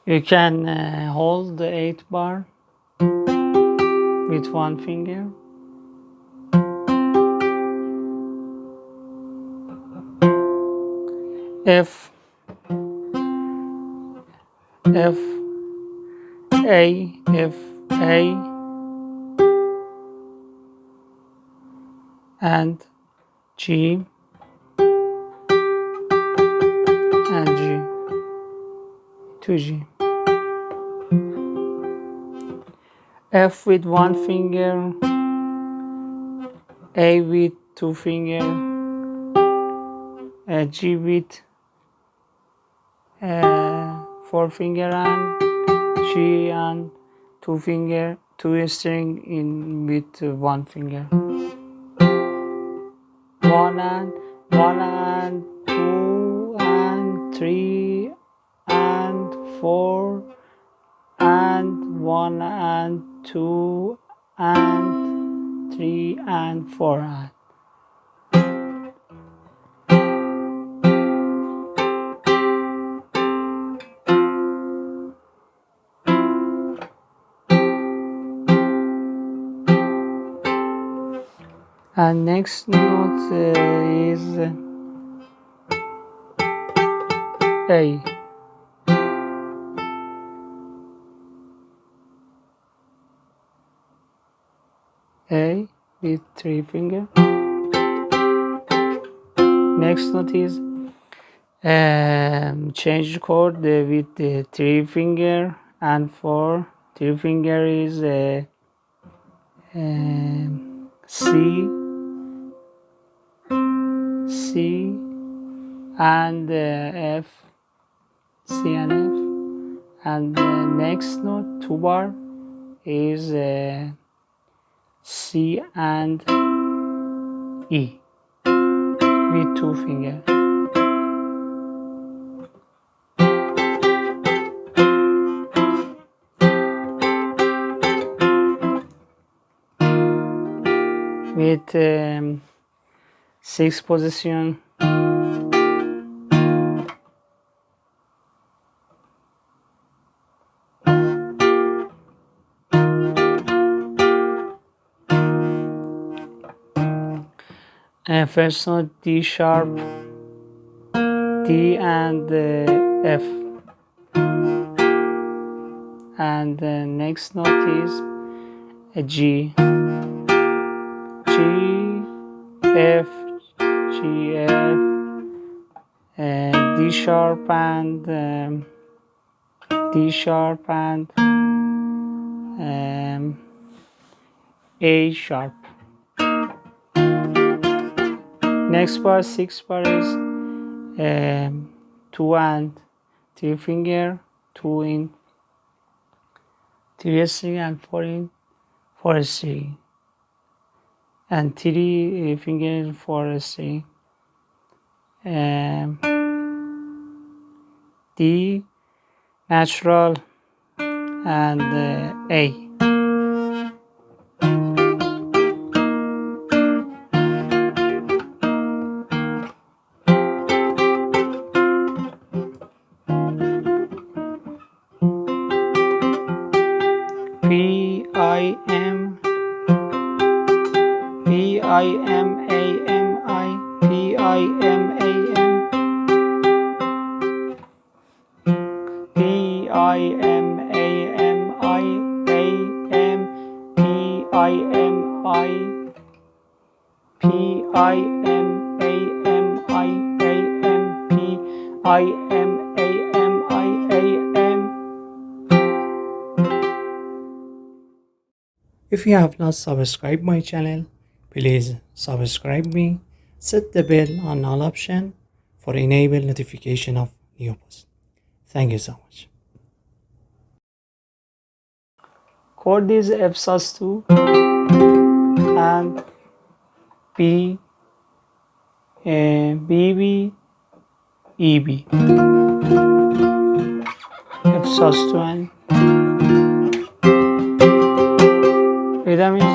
You can hold the 8 bar with one finger. F, F, A, F, A, and G, and G, 2G. F with one finger, A with two finger, G with 4 finger, and G and 2 finger, 2 string in with 1 finger. 1 and 2 and 3 and 4 and 1 and 2 and 3 and 4 and next note is A. A with 3 finger. Next note is change chord with the 3 finger and 4. 3 finger is C, C and F, C and F, and the next note 2 bar is C and E with 2 finger. With 6 position. First note D sharp, D and F, and the next note is a G, G, F, G, F, D sharp and D sharp and A sharp. Next bar, 6 bar is 2 and 3 finger, 2 in 3 string and 4 in 4 string, and 3 finger in 4 string. D natural and A. P I M A M I, P I M A M, P I M A M I A M, P I M I, P I M A M I A M, P I M A M I A M. If you have not subscribed my channel, please subscribe me, set the bell on all option for enable notification of new posts. Thank you so much. Chord is F sus2 and B, B, B, E, B. F sus2 and rhythm is